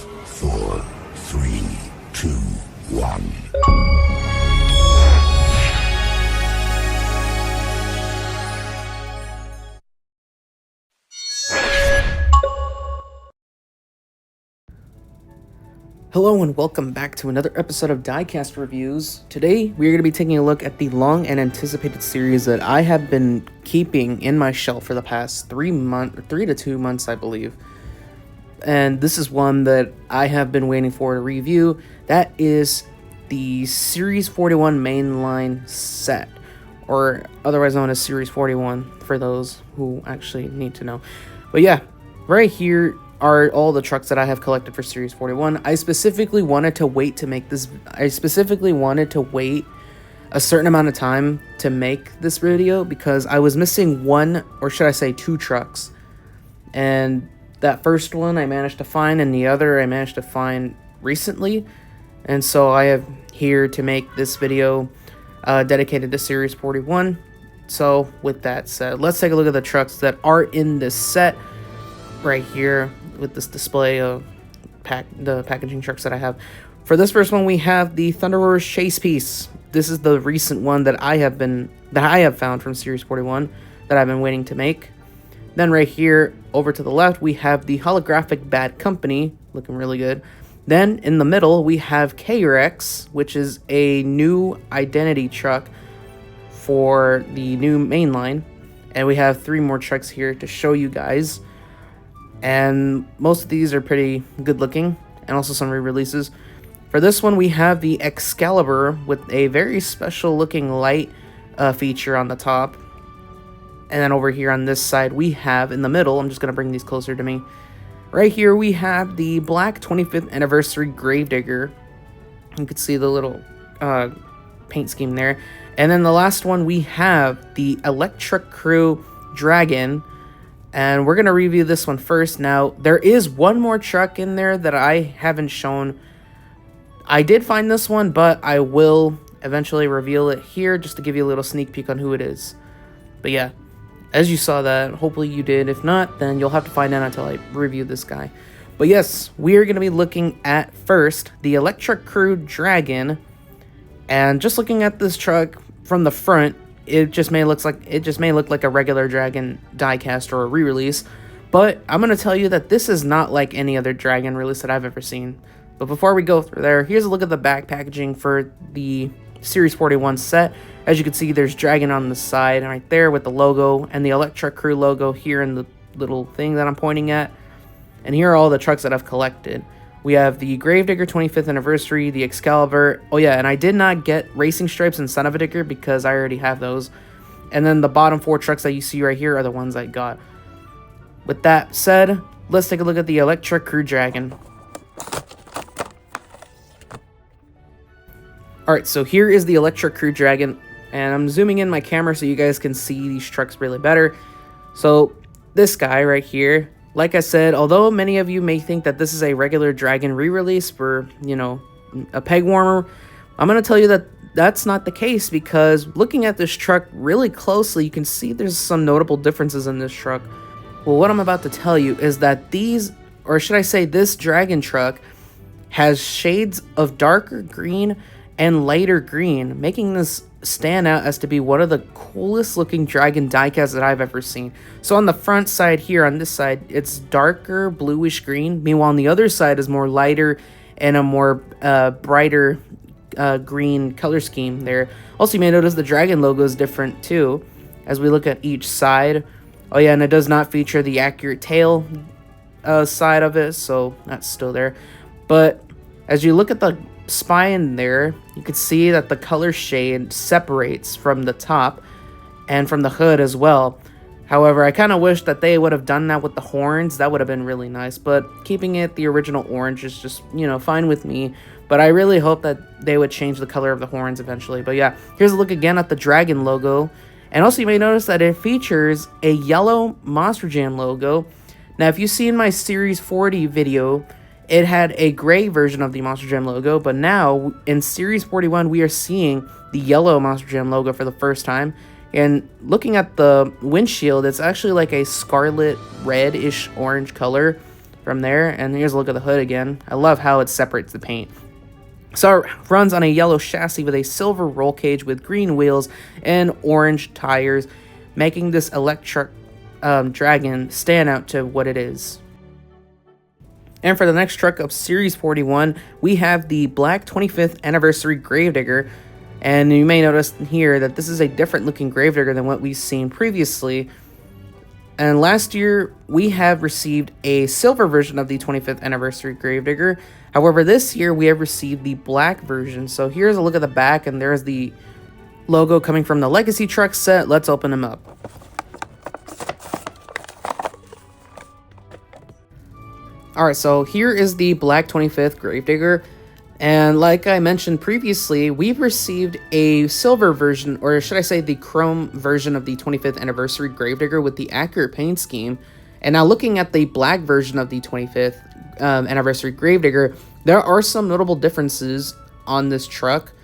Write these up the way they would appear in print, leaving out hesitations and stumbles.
4, 3, 2, 1. Hello and welcome back to another episode of Diecast Reviews. Today we are going to be taking a look at the long and anticipated series that I have been keeping in my shelf for the past 3 to 2 months, I believe. And this is one that I have been waiting for to review. That is the Series 41 mainline set, or otherwise known as Series 41 for those who actually need to know. But yeah, right here are all the trucks that I have collected for Series 41. I specifically wanted to wait to make this. I specifically wanted to wait a certain amount of time to make this video because I was missing one, or should I say 2 trucks. And that first one I managed to find, and the other I managed to find recently. And so I am here to make this video dedicated to Series 41. So with that said, let's take a look at the trucks that are in this set right here, with this display of the packaging trucks that I have. For this first one, we have the ThunderROARus chase piece. This is the recent one that I have found from Series 41 that I've been waiting to make. Then right here over to the left, we have the Holographic Bad Company, looking really good. Then in the middle, we have KRX, which is a new identity truck for the new mainline. And we have 3 more trucks here to show you guys. And most of these are pretty good looking, and also some re-releases. For this one, we have the Excaliber with a very special looking light feature on the top. And then over here on this side, we have in the middle, I'm just going to bring these closer to me. Right here, we have the black 25th anniversary Gravedigger. You can see the little paint scheme there. And then the last one, we have the Electruck Crew Dragon. And we're going to review this one first. Now, there is one more truck in there that I haven't shown. I did find this one, but I will eventually reveal it here just to give you a little sneak peek on who it is. But yeah, as you saw that, hopefully you did. If not, then you'll have to find out until I review this guy. But yes, we are going to be looking at first the Electruck Crew Dragon. And just looking at this truck from the front, it just may look like a regular Dragon diecast or a re-release, but I'm going to tell you that this is not like any other Dragon release that I've ever seen. But before we go through there, here's a look at the back packaging for the Series 41 set. As you can see, there's Dragon on the side right there with the logo, and the Electruck Crew logo here in the little thing that I'm pointing at. And here are all the trucks that I've collected. We have the Gravedigger 25th anniversary, the Excaliber. Oh yeah, and I did not get Racing Stripes and Son of a Digger because I already have those. And then the bottom 4 trucks that you see right here are the ones I got. With that said, let's take a look at the Electruck Crew Dragon. Alright, so here is the Electruck Crew Dragon. And I'm zooming in my camera so you guys can see these trucks really better. So this guy right here, like I said, although many of you may think that this is a regular Dragon re-release for, you know, a peg warmer, I'm going to tell you that that's not the case, because looking at this truck really closely, you can see there's some notable differences in this truck. Well, what I'm about to tell you is that these, or should I say this Dragon truck, has shades of darker green and lighter green, making this stand out as to be one of the coolest looking Dragon diecasts that I've ever seen. So on the front side here, on this side, it's darker bluish green. Meanwhile, on the other side is more lighter and a more brighter green color scheme there. Also, you may notice the Dragon logo is different too, as we look at each side. Oh yeah, and it does not feature the accurate tail side of it, so that's still there. But as you look at the spine there, you can see that the color shade separates from the top and from the hood as well. However, I kind of wish that they would have done that with the horns. That would have been really nice, but keeping it the original orange is just, you know, fine with me. But I really hope that they would change the color of the horns eventually. But yeah, here's a look again at the Dragon logo. And also you may notice that it features a yellow Monster Jam logo. Now, if you see in my Series 40 video, it had a gray version of the Monster Jam logo, but now in Series 41, we are seeing the yellow Monster Jam logo for the first time. And looking at the windshield, it's actually like a scarlet red-ish orange color from there. And here's a look at the hood again. I love how it separates the paint. So it runs on a yellow chassis with a silver roll cage with green wheels and orange tires, making this Electruck Dragon stand out to what it is. And for the next truck of Series 41, we have the Black 25th Anniversary Gravedigger. And you may notice here that this is a different looking Gravedigger than what we've seen previously. And last year, we have received a silver version of the 25th Anniversary Gravedigger. However, this year, we have received the black version. So here's a look at the back, and there's the logo coming from the Legacy Truck set. Let's open them up. Alright, so here is the Black 25th Gravedigger. And like I mentioned previously, we've received a silver version, or should I say the chrome version of the 25th Anniversary Gravedigger with the accurate paint scheme. And now looking at the black version of the 25th Anniversary Gravedigger, there are some notable differences on this truck.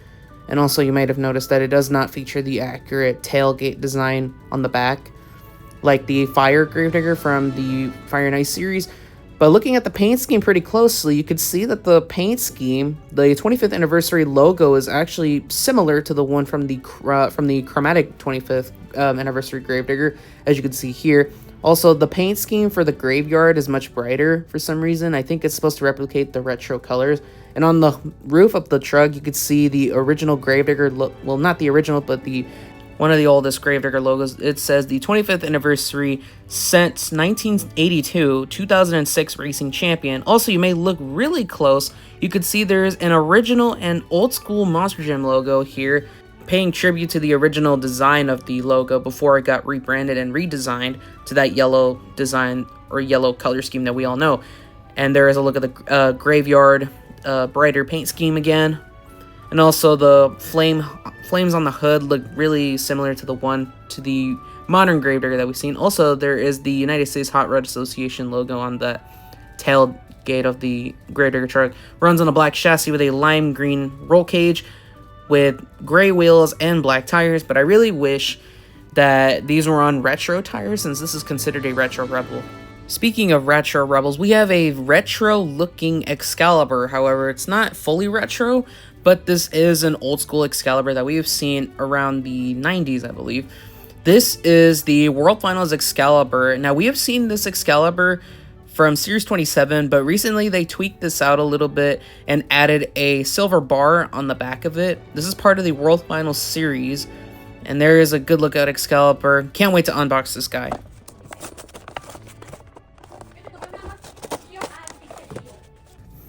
And also you might have noticed that it does not feature the accurate tailgate design on the back, like the Fire Gravedigger from the Fire and Ice series. But looking at the paint scheme pretty closely, you could see that the paint scheme, the 25th Anniversary logo, is actually similar to the one from the chromatic 25th Anniversary Gravedigger, as you can see here. Also, the paint scheme for the graveyard is much brighter for some reason. I think it's supposed to replicate the retro colors. And on the roof of the truck, you could see the original Gravedigger, well, not the original, but one of the oldest Gravedigger logos. It says the 25th anniversary since 1982, 2006 racing champion. Also, you may look really close. You could see there's an original and old school Monster Jam logo here, paying tribute to the original design of the logo before it got rebranded and redesigned to that yellow design or yellow color scheme that we all know. And there is a look at the graveyard, brighter paint scheme again. And also the flames on the hood look really similar to the modern Gravedigger that we've seen. Also, there is the United States Hot Rod Association logo on the tailgate of the Gravedigger truck. Runs on a black chassis with a lime green roll cage with gray wheels and black tires. But I really wish that these were on retro tires, since this is considered a retro rebel. Speaking of retro rebels, we have a retro looking Excaliber. However, it's not fully retro, but this is an old school Excaliber that we have seen around the 90s, I believe. This is the World Finals Excaliber. Now, we have seen this Excaliber from Series 27, but recently they tweaked this out a little bit and added a silver bar on the back of it. This is part of the World Finals series, and there is a good look at Excaliber. Can't wait to unbox this guy.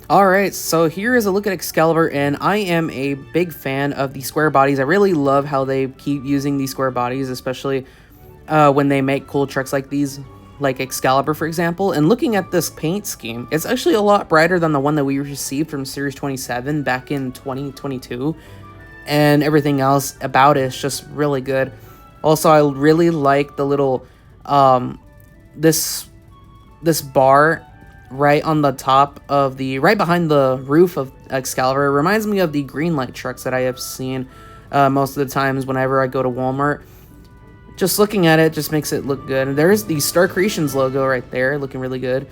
Alright, so here is a look at Excaliber, and I am a big fan of the square bodies. I really love how they keep using these square bodies, especially when they make cool trucks like these, like Excaliber, for example. And looking at this paint scheme, it's actually a lot brighter than the one that we received from Series 27 back in 2022. And everything else about it is just really good. Also, I really like the little, this bar right on the top of right behind the roof of Excaliber. It reminds me of the green light trucks that I have seen most of the times whenever I go to Walmart. Just looking at it just makes it look good. And there's the Star Creations logo right there, looking really good.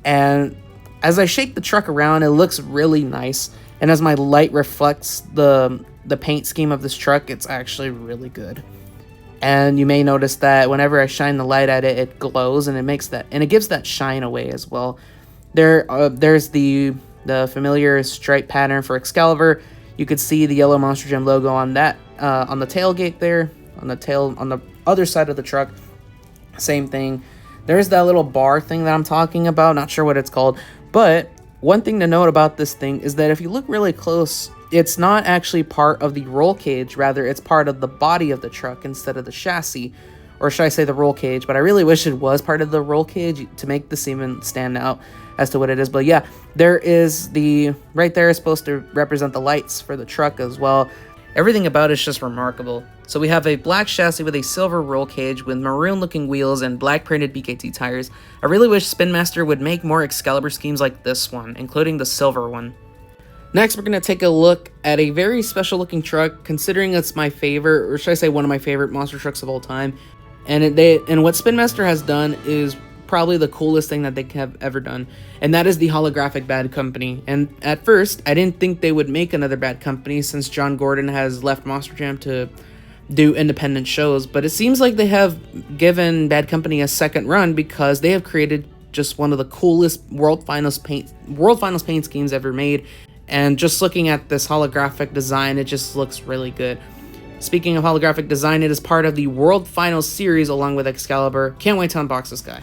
And as I shake the truck around, it looks really nice. And as my light reflects the paint scheme of this truck, it's actually really good. And you may notice that whenever I shine the light at it, it glows, and it gives that shine away as well. There's the familiar stripe pattern for Excaliber. You could see the yellow Monster Jam logo on that on the tailgate there, on the other side of the truck. Same thing. There's that little bar thing that I'm talking about. Not sure what it's called, but one thing to note about this thing is that if you look really close, it's not actually part of the roll cage. Rather, it's part of the body of the truck instead of the chassis. Or should I say the roll cage? But I really wish it was part of the roll cage to make this even stand out as to what it is. But yeah, there is right there is supposed to represent the lights for the truck as well. Everything about it is just remarkable. So we have a black chassis with a silver roll cage with maroon looking wheels and black printed BKT tires. I really wish Spin Master would make more Excaliber schemes like this one, including the silver one. Next, we're going to take a look at a very special looking truck, considering it's my favorite, or should I say one of my favorite monster trucks of all time. And what Spin Master has done is probably the coolest thing that they have ever done, and that is the Holographic Bad Company. And at first, I didn't think they would make another Bad Company since John Gordon has left Monster Jam to do independent shows, but it seems like they have given Bad Company a second run because they have created just one of the coolest World Finals paint schemes ever made. And just looking at this holographic design, it just looks really good. Speaking of holographic design, it is part of the World Finals series along with Excaliber. Can't wait to unbox this guy.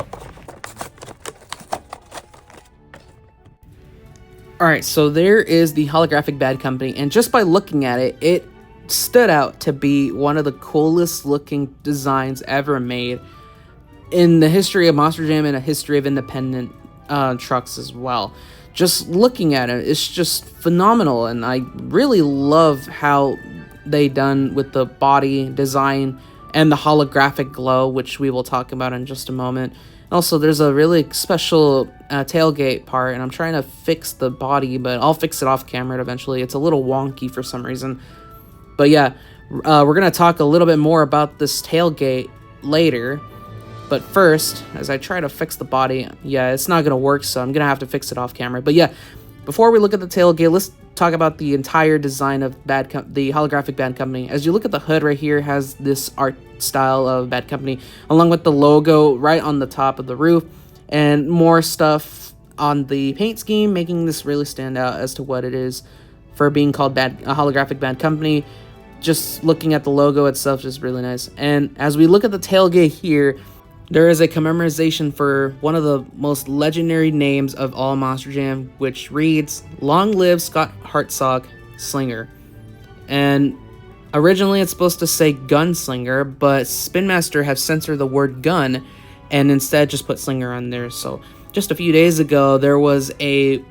Alright, so there is the Holographic Bad Company, and just by looking at it, it stood out to be one of the coolest looking designs ever made in the history of Monster Jam and a history of independent trucks as well. Just looking at it, it's just phenomenal, and I really love how they done with the body design and the holographic glow, which we will talk about in just a moment. Also, there's a really special tailgate part, and I'm trying to fix the body, but I'll fix it off camera eventually. It's a little wonky for some reason. But yeah, we're going to talk a little bit more about this tailgate later. But first, as I try to fix the body, yeah, it's not going to work, so I'm going to have to fix it off camera. But yeah, before we look at the tailgate, let's talk about the entire design of the Holographic Bad Company. As you look at the hood right here, has this art style of Bad Company, along with the logo right on the top of the roof, and more stuff on the paint scheme, making this really stand out as to what it is for being called a Holographic Bad Company. Just looking at the logo itself is really nice. And as we look at the tailgate here, there is a commemoration for one of the most legendary names of all Monster Jam, which reads, "Long live Scott Hartsock, Slinger." And originally it's supposed to say Gunslinger, but Spin Master have censored the word gun and instead just put Slinger on there. So just a few days ago, there was an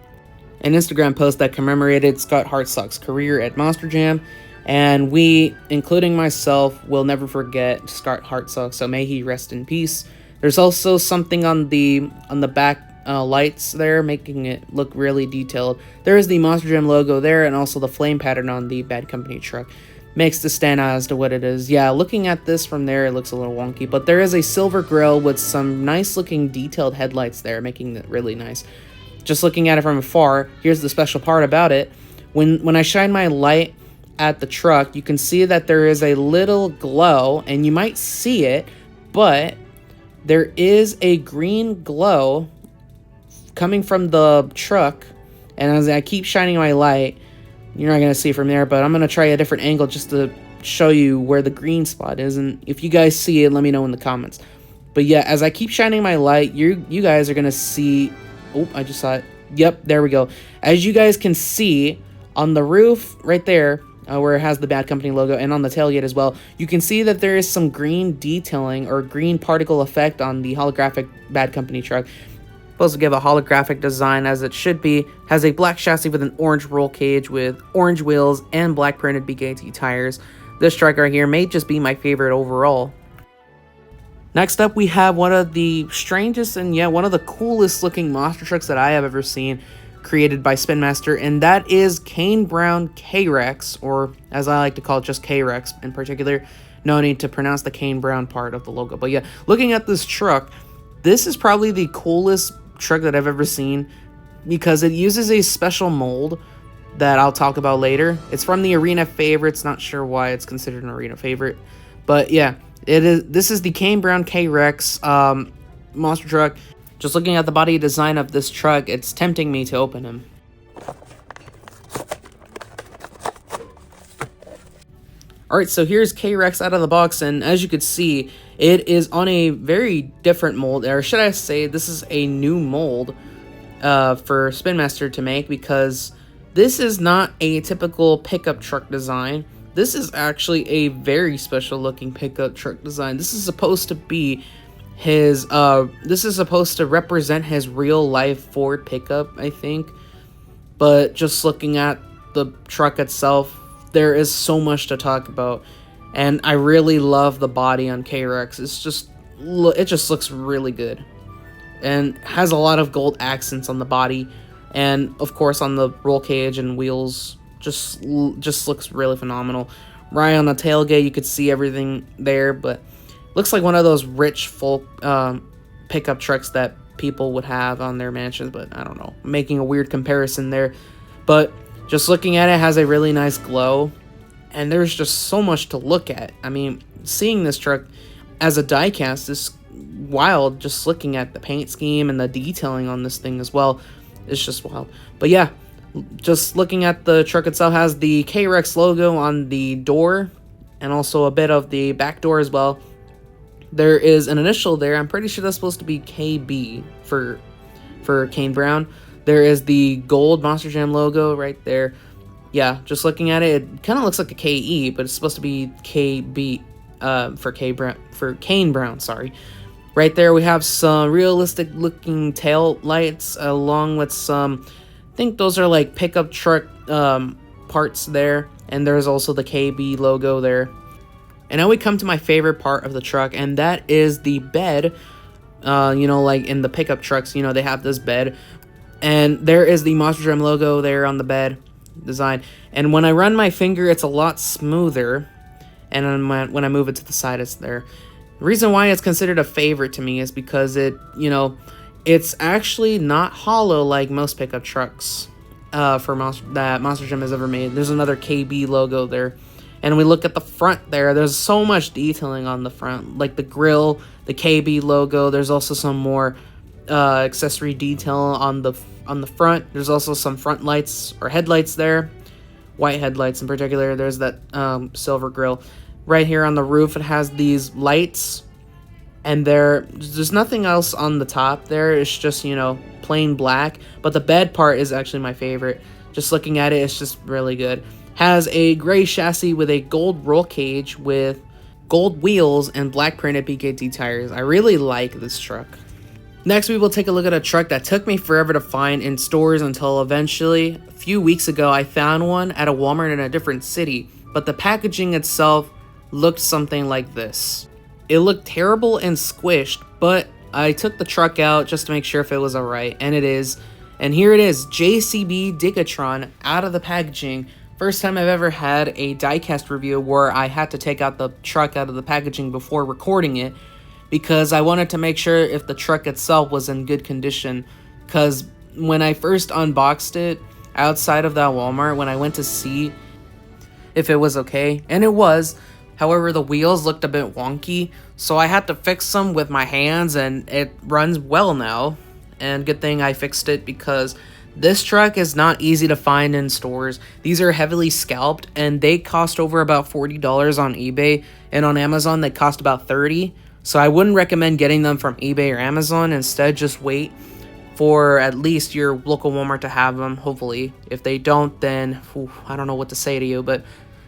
Instagram post that commemorated Scott Hartsock's career at Monster Jam. And we, including myself, will never forget Scott Hartsock, so may he rest in peace. There's also something on the back lights there, making it look really detailed. There is the Monster Jam logo there, and also the flame pattern on the Bad Company truck. Makes this stand out as to what it is. Yeah, looking at this from there, it looks a little wonky, but there is a silver grille with some nice-looking detailed headlights there, making it really nice. Just looking at it from afar, here's the special part about it. When I shine my light at the truck, you can see that there is a little glow, and you might see it, but there is a green glow coming from the truck, and as I keep shining my light, you're not going to see it from there, but I'm going to try a different angle just to show you where the green spot is, and if you guys see it, let me know in the comments. But yeah, as I keep shining my light, you guys are going to see, oh, I just saw it. Yep, there we go. As you guys can see, on the roof right there, where it has the Bad Company logo, and on the tailgate as well, you can see that there is some green detailing or green particle effect on the Holographic Bad Company truck. Supposed to give a holographic design as it should be. Has a black chassis with an orange roll cage with orange wheels and black printed BKT tires. This truck right here may just be my favorite overall. Next up, we have one of the strangest and yeah, one of the coolest looking monster trucks that I have ever seen, created by Spin Master, and that is Kane Brown K-Rex, or as I like to call it, just K-Rex in particular. No need to pronounce the Kane Brown part of the logo. But yeah, looking at this truck, this is probably the coolest truck that I've ever seen because it uses a special mold that I'll talk about later. It's from the Arena Favorites, not sure why it's considered an Arena Favorite. But yeah, this is the Kane Brown K-Rex monster truck. Just looking at the body design of this truck, it's tempting me to open him. Alright, so here's K-Rex out of the box, and as you can see, it is on a very different mold, or should I say, this is a new mold for Spin Master to make, because this is not a typical pickup truck design. This is actually a very special looking pickup truck design. This is supposed to be his this is supposed to represent his real life Ford pickup, I think. But just looking at the truck itself, there is so much to talk about, and I really love the body on K-Rex. It just looks really good, and has a lot of gold accents on the body, and of course on the roll cage and wheels. Just looks really phenomenal. Right on the tailgate, you could see everything there, but looks like one of those rich folk pickup trucks that people would have on their mansions, but I don't know, I'm making a weird comparison there. But just looking at it, has a really nice glow, and there's just so much to look at. I mean, seeing this truck as a diecast is wild. Just looking at the paint scheme and the detailing on this thing as well, it's just wild. But yeah, just looking at the truck itself, has the K-Rex logo on the door and also a bit of the back door as well. There is an initial there. I'm pretty sure that's supposed to be KB for Kane Brown. There is the gold Monster Jam logo right there. Yeah, just looking at it, it kind of looks like a KE, but it's supposed to be KB for Kane Brown, sorry. Right there we have some realistic looking tail lights along with some, I think those are like pickup truck parts there, and there's also the KB logo there. And now we come to my favorite part of the truck, and that is the bed. You know, like in the pickup trucks, you know, they have this bed, and there is the Monster Jam logo there on the bed design. And when I run my finger, it's a lot smoother, and when I move it to the side, it's there. The reason why it's considered a favorite to me is because it, you know, it's actually not hollow like most pickup trucks that Monster Jam has ever made. There's another KB logo there. And we look at the front there, there's so much detailing on the front, like the grill, the KB logo. There's also some more accessory detail on the front. There's also some front lights or headlights there, white headlights in particular. There's that silver grill. Right here on the roof, it has these lights, and there's nothing else on the top there. It's just, you know, plain black. But the bed part is actually my favorite. Just looking at it, it's just really good. Has a gray chassis with a gold roll cage with gold wheels and black printed BKT tires. I really like this truck. Next, we will take a look at a truck that took me forever to find in stores until eventually, a few weeks ago, I found one at a Walmart in a different city, but the packaging itself looked something like this. It looked terrible and squished, but I took the truck out just to make sure if it was alright, and it is. And here it is, JCB Digatron out of the packaging. First time I've ever had a diecast review where I had to take out the truck out of the packaging before recording it, because I wanted to make sure if the truck itself was in good condition. Because when I first unboxed it outside of that Walmart, when I went to see if it was okay, and it was, however the wheels looked a bit wonky, so I had to fix them with my hands, and it runs well now. And good thing I fixed it, because this truck is not easy to find in stores. These are heavily scalped, and they cost over about $40 on eBay, and on Amazon they cost about $30. So I wouldn't recommend getting them from eBay or Amazon. Instead, just wait for at least your local Walmart to have them, hopefully. If they don't, then I don't know what to say to you. But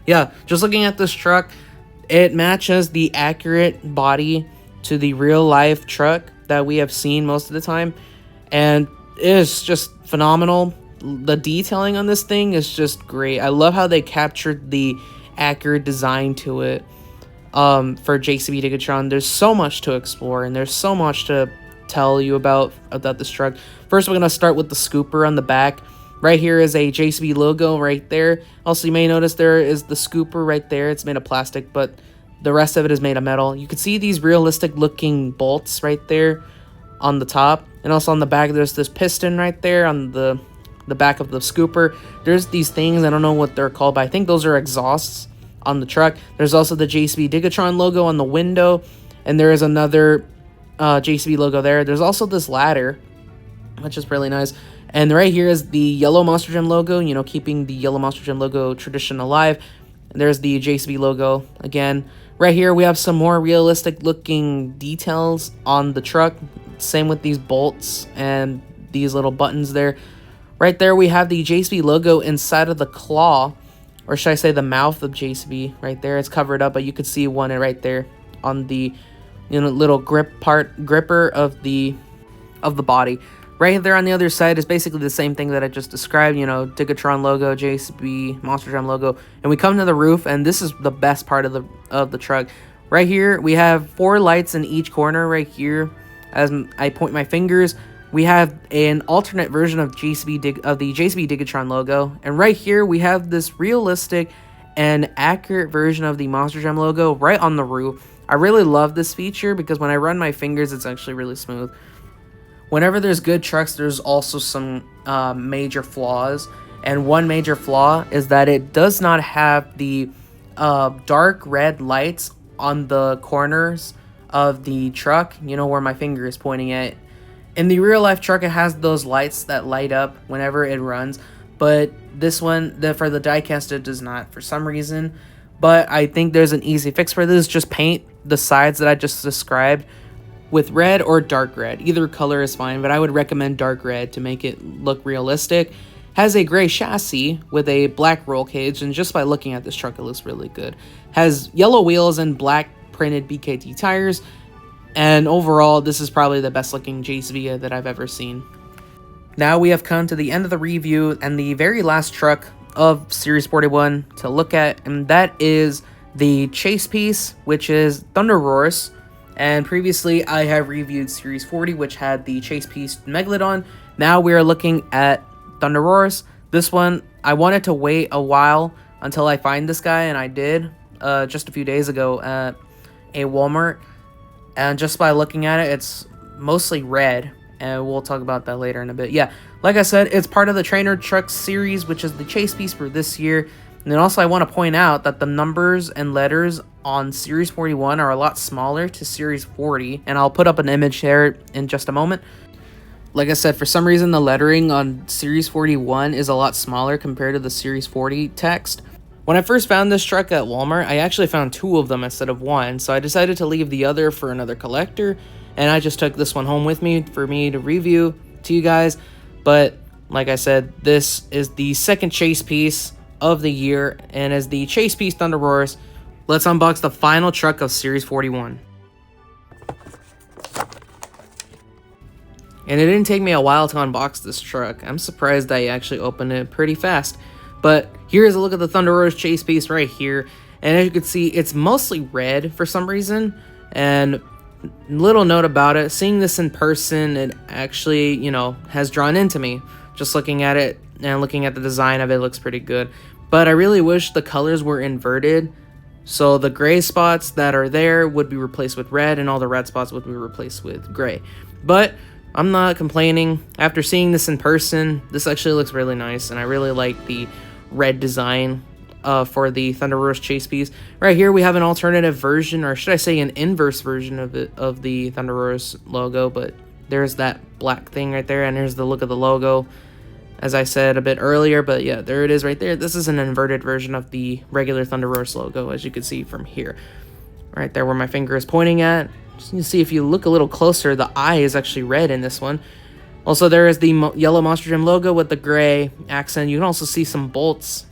yeah, just looking at this truck, it matches the accurate body to the real life truck that we have seen most of the time, and it's just phenomenal. The detailing on this thing is just great. I love how they captured the accurate design to it. For JCB Digatron, there's so much to explore, and there's so much to tell you about this truck. First, we're going to start with the scooper on the back. Right here is a JCB logo right there. Also, you may notice there is the scooper right there. It's made of plastic, but the rest of it is made of metal. You can see these realistic looking bolts right there on the top, and also on the back there's this piston right there on the back of the scooper. There's these things, I don't know what they're called, but I think those are exhausts on the truck. There's also the JCB Digatron logo on the window, and there is another JCB logo there. There's also this ladder, which is really nice. And right here is the yellow Monster Jam logo, you know, keeping the yellow Monster Jam logo tradition alive. And there's the JCB logo again. Right here we have some more realistic looking details on the truck. Same with these bolts and these little buttons there. Right there we have the JCB logo inside of the claw, or should I say the mouth of JCB right there. It's covered up, but you could see one right there on the, you know, little gripper of the body. Right there on the other side is basically the same thing that I just described, you know, Digatron logo, JCB, Monster Jam logo. And we come to the roof, and this is the best part of the truck. Right here, we have 4 lights in each corner right here. As I point my fingers, we have an alternate version of the JCB Digatron logo. And right here, we have this realistic and accurate version of the Monster Jam logo right on the roof. I really love this feature because when I run my fingers, it's actually really smooth. Whenever there's good trucks, there's also some major flaws. And one major flaw is that it does not have the dark red lights on the corners of the truck, you know, where my finger is pointing at. In the real life truck, it has those lights that light up whenever it runs, but this one, for the diecast, it does not for some reason. But I think there's an easy fix for this. Just paint the sides that I just described with red or dark red. Either color is fine, but I would recommend dark red to make it look realistic. Has a gray chassis with a black roll cage, and just by looking at this truck, it looks really good. Has yellow wheels and black printed BKT tires, and overall, this is probably the best looking JSV that I've ever seen. Now we have come to the end of the review and the very last truck of Series 41 to look at, and that is the chase piece, which is ThunderROARus. And previously, I have reviewed Series 40, which had the chase piece Megalodon. Now we are looking at ThunderROARus. This one, I wanted to wait a while until I find this guy, and I did just a few days ago at a Walmart. And just by looking at it, it's mostly red, and we'll talk about that later in a bit. Yeah, like I said, it's part of the Trainer Truck series, which is the chase piece for this year. And then also I want to point out that the numbers and letters on Series 41 are a lot smaller to Series 40, and I'll put up an image there in just a moment. Like I said, for some reason the lettering on Series 41 is a lot smaller compared to the Series 40 text. When I first found this truck at Walmart, I actually found 2 of them instead of 1, so I decided to leave the other for another collector, and I just took this one home with me for me to review to you guys. But like I said, this is the second chase piece of the year, and as the chase piece ThunderROARus, let's unbox the final truck of Series 41. And it didn't take me a while to unbox this truck. I'm surprised I actually opened it pretty fast. But here's a look at the ThunderROARus chase piece right here. And as you can see, it's mostly red for some reason. And little note about it, seeing this in person, it actually, you know, has drawn into me. Just looking at it and looking at the design of it, looks pretty good. But I really wish the colors were inverted. So the gray spots that are there would be replaced with red, and all the red spots would be replaced with gray. But I'm not complaining. After seeing this in person, this actually looks really nice, and I really like the red design for the ThunderROARus chase piece. Right here we have an alternative version, or should I say an inverse version of the ThunderROARus logo, but there's that black thing right there, and here's the look of the logo, as I said a bit earlier. But yeah, there it is right there. This is an inverted version of the regular ThunderROARus logo, as you can see from here. Right there where my finger is pointing at. Just you can see if you look a little closer, the eye is actually red in this one. Also, there is the yellow Monster Jam logo with the gray accent. You can also see some bolts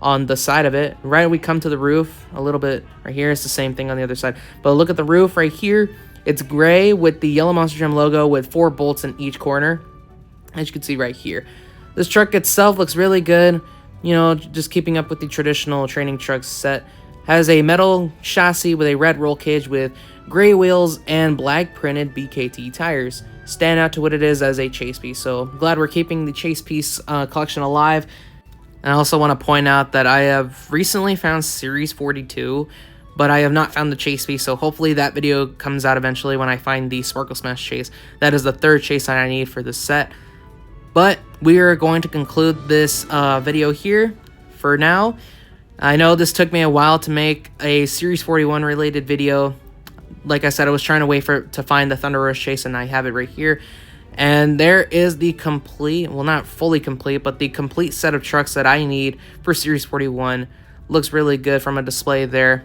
on the side of it. Right when we come to the roof, a little bit right here, it's the same thing on the other side. But look at the roof right here. It's gray with the yellow Monster Jam logo with 4 bolts in each corner, as you can see right here. This truck itself looks really good. You know, just keeping up with the traditional training truck set. Has a metal chassis with a red roll cage with gray wheels and black printed BKT tires. Stand out to what it is as a chase piece. So glad we're keeping the chase piece collection alive. And I also want to point out that I have recently found Series 42, but I have not found the chase piece. So hopefully that video comes out eventually when I find the Sparkle Smash chase. That is the 3rd chase that I need for this set. But we are going to conclude this video here for now. I know this took me a while to make a Series 41 related video. Like I said, I was trying to wait to find the ThunderROARus chase, and I have it right here. And there is the complete, well, not fully complete, but the complete set of trucks that I need for Series 41. Looks really good from a display there.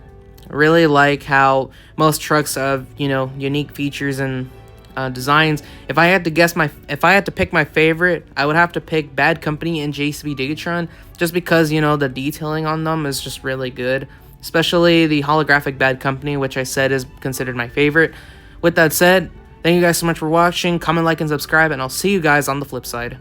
I really like how most trucks have, you know, unique features and designs. If I had to pick my favorite, I would have to pick Bad Company and JCB Digatron, just because, you know, the detailing on them is just really good. Especially the holographic Bad Company, which I said is considered my favorite. With that said, thank you guys so much for watching. Comment, like, and subscribe, and I'll see you guys on the flip side.